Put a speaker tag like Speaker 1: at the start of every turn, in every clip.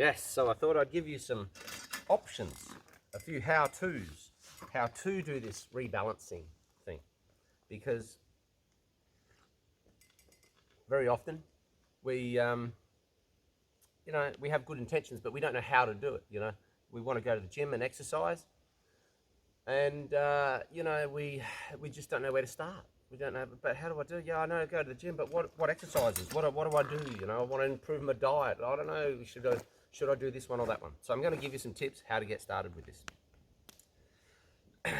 Speaker 1: Yes, so I thought I'd give you some options, a few how-tos, how to do this rebalancing thing, because very often we, we have good intentions, but we don't know how to do it. We want to go to the gym and exercise, and we just don't know where to start. We don't know, but how do I do it? Yeah, I know to go to the gym, but what exercises? What do I do? I want to improve my diet. I don't know. Should I do this one or that one? So I'm going to give you some tips how to get started with this.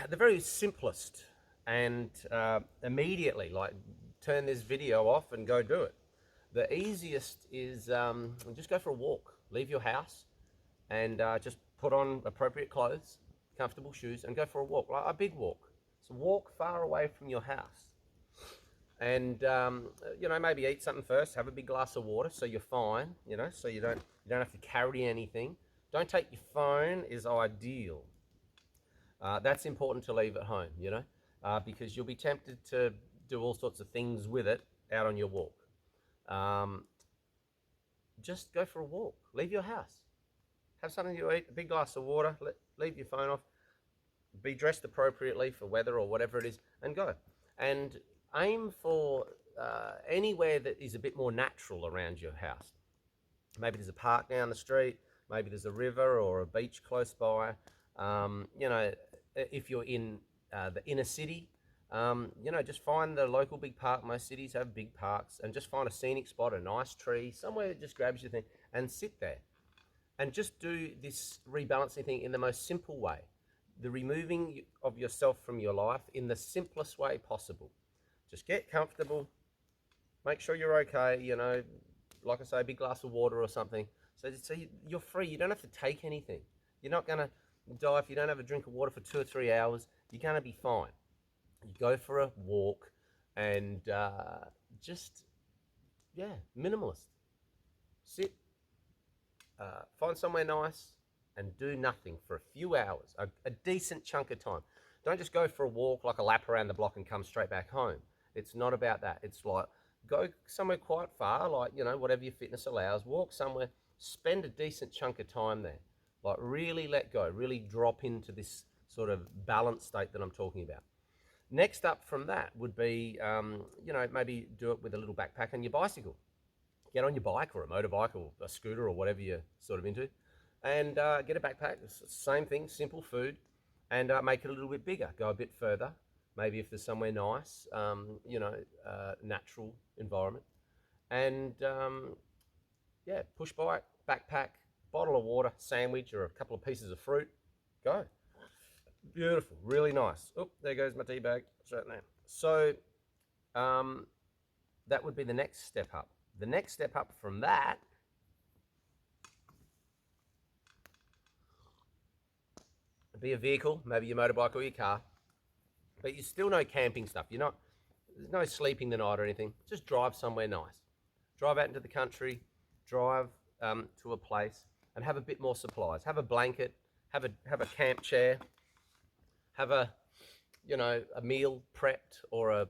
Speaker 1: The very simplest and immediately, like, turn this video off and go do it. The easiest is just go for a walk. Leave your house and just put on appropriate clothes, comfortable shoes, and go for a walk, like a big walk. So walk far away from your house. And maybe eat something first. Have a big glass of water so you're fine. So you don't have to carry anything. Don't take your phone is ideal. That's important to leave at home. Because you'll be tempted to do all sorts of things with it out on your walk. Just go for a walk. Leave your house. Have something to eat. A big glass of water. Leave your phone off. Be dressed appropriately for weather or whatever it is, and go. And aim for anywhere that is a bit more natural around your house. Maybe there's a park down the street, maybe there's a river or a beach close by. If you're in the inner city, just find the local big park. Most cities have big parks, and just find a scenic spot, a nice tree, somewhere that just grabs your thing, and sit there. And just do this rebalancing thing in the most simple way. The removing of yourself from your life in the simplest way possible. Just get comfortable, make sure you're okay, like I say, a big glass of water or something. So you're free, you don't have to take anything. You're not gonna die if you don't have a drink of water for 2 or 3 hours. You're gonna be fine. You go for a walk and minimalist. Sit, find somewhere nice and do nothing for a few hours, a decent chunk of time. Don't just go for a walk, like a lap around the block and come straight back home. It's not about that. It's like, go somewhere quite far, like, whatever your fitness allows, walk somewhere, spend a decent chunk of time there. Like, really let go, really drop into this sort of balanced state that I'm talking about. Next up from that would be, maybe do it with a little backpack and your bicycle. Get on your bike or a motorbike or a scooter or whatever you're sort of into, and get a backpack. Same thing, simple food, and make it a little bit bigger. Go a bit further. Maybe if there's somewhere nice, natural environment, and push bike, backpack, bottle of water, sandwich, or a couple of pieces of fruit. Go. Beautiful, really nice. Oh, there goes my tea bag. Straight there. So that would be the next step up. The next step up from that would be a vehicle, maybe your motorbike or your car. But you still know camping stuff. There's no sleeping the night or anything. Just drive somewhere nice. Drive out into the country, drive to a place, and have a bit more supplies. Have a blanket, have a camp chair, have a meal prepped, or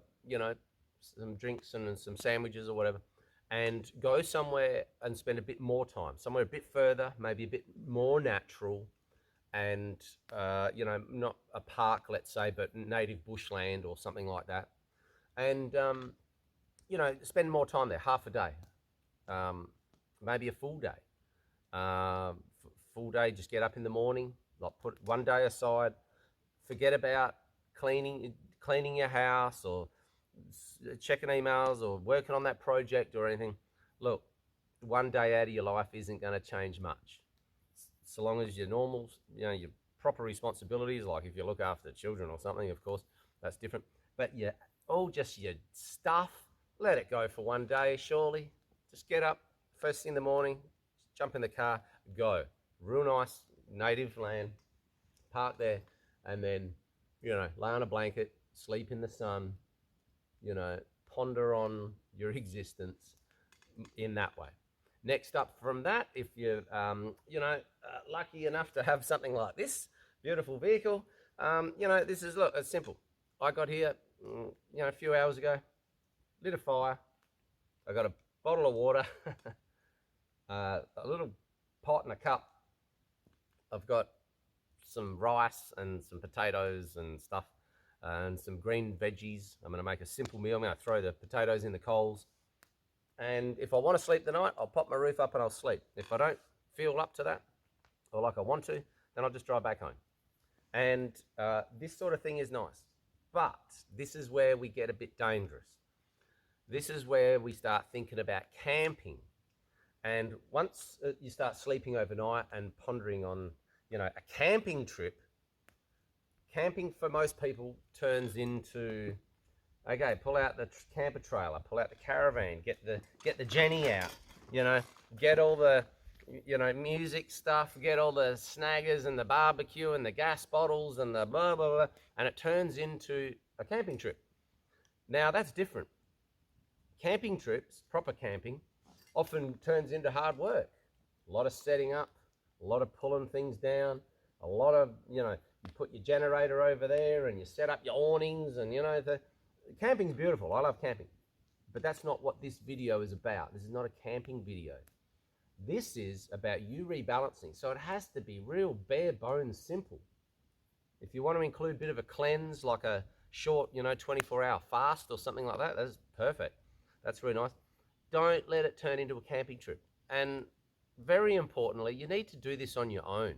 Speaker 1: some drinks and some sandwiches or whatever, and go somewhere and spend a bit more time, somewhere a bit further, maybe a bit more natural, and not a park, let's say, but native bushland or something like that, and spend more time there, half a day, maybe a full day. Full day, just get up in the morning, like put one day aside, forget about cleaning your house or checking emails or working on that project or anything. Look, one day out of your life isn't going to change much. So long as your normal, your proper responsibilities, like if you look after children or something, of course, that's different. But just your stuff, let it go for one day, surely. Just get up first thing in the morning, jump in the car, go. Real nice native land, park there, and then, lay on a blanket, sleep in the sun, ponder on your existence in that way. Next up from that, if you're, lucky enough to have something like this beautiful vehicle, it's simple. I got here, a few hours ago, lit a fire. I got a bottle of water, a little pot and a cup, I've got some rice and some potatoes and stuff and some green veggies. I'm going to make a simple meal. I'm going to throw the potatoes in the coals. And if I want to sleep the night, I'll pop my roof up and I'll sleep. If I don't feel up to that or like I want to, then I'll just drive back home. And this sort of thing is nice. But this is where we get a bit dangerous. This is where we start thinking about camping. And once you start sleeping overnight and pondering on, a camping trip, camping for most people turns into, okay, pull out the camper trailer, pull out the caravan, get the Jenny out, get all the, music stuff, get all the snaggers and the barbecue and the gas bottles and the blah, blah, blah, and it turns into a camping trip. Now, that's different. Camping trips, proper camping, often turns into hard work. A lot of setting up, a lot of pulling things down, a lot of, you put your generator over there and you set up your awnings and, the camping's beautiful. I love camping. But that's not what this video is about. This is not a camping video. This is about you rebalancing. So it has to be real bare bones simple. If you want to include a bit of a cleanse, like a short, 24-hour fast or something like that, that's perfect. That's really nice. Don't let it turn into a camping trip. And very importantly, you need to do this on your own.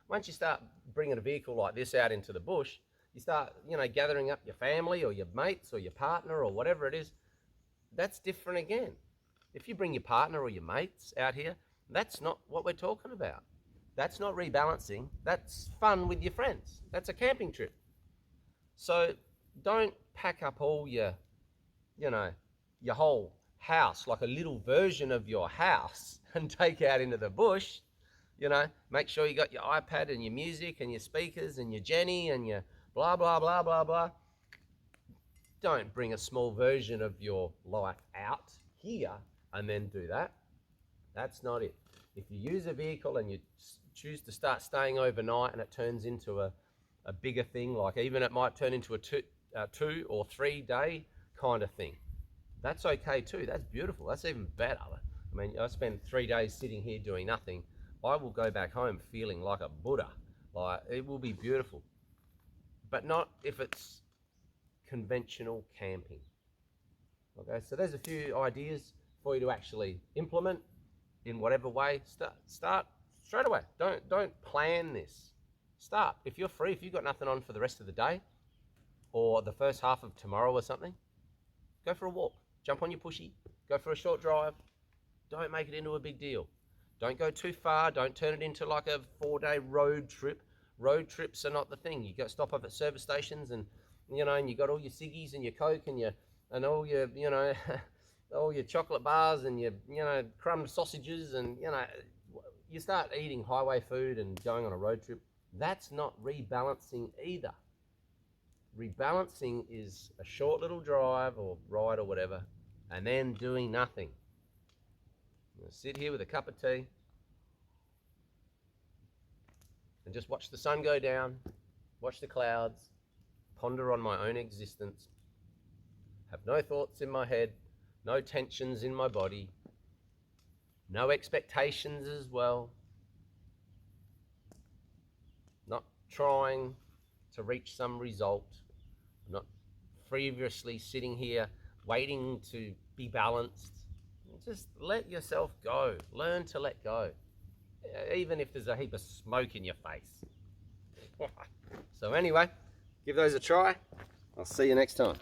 Speaker 1: Once you start bringing a vehicle like this out into the bush, you start, gathering up your family or your mates or your partner or whatever it is, that's different again. If you bring your partner or your mates out here, that's not what we're talking about. That's not rebalancing. That's fun with your friends. That's a camping trip. So don't pack up all your whole house, like a little version of your house, and take out into the bush. Make sure you got your iPad and your music and your speakers and your Jenny and your blah, blah, blah, blah, blah. Don't bring a small version of your life out here and then do that. That's not it. If you use a vehicle and you choose to start staying overnight and it turns into a bigger thing, like even it might turn into a 2 or 3 day kind of thing, that's okay too. That's beautiful. That's even better. I mean, I spend 3 days sitting here doing nothing. I will go back home feeling like a Buddha. Like, it will be beautiful. But not if it's conventional camping. Okay, so there's a few ideas for you to actually implement in whatever way. Start straight away. Don't plan this. Start. If you're free, if you've got nothing on for the rest of the day or the first half of tomorrow or something, go for a walk. Jump on your pushy. Go for a short drive. Don't make it into a big deal. Don't go too far. Don't turn it into like a 4-day road trip. Road trips are not the thing. You go stop off at service stations and and you got all your ciggies and your Coke and all your all your chocolate bars and your crumb sausages and you start eating highway food and going on a road trip. That's not rebalancing either. Rebalancing is a short little drive or ride or whatever and then doing nothing. I'm gonna sit here with a cup of tea and just watch the sun go down, watch the clouds, ponder on my own existence, have no thoughts in my head, no tensions in my body, no expectations as well, not trying to reach some result, not frivolously sitting here waiting to be balanced. Just let yourself go. Learn to let go, even if there's a heap of smoke in your face. So anyway, give those a try. I'll see you next time.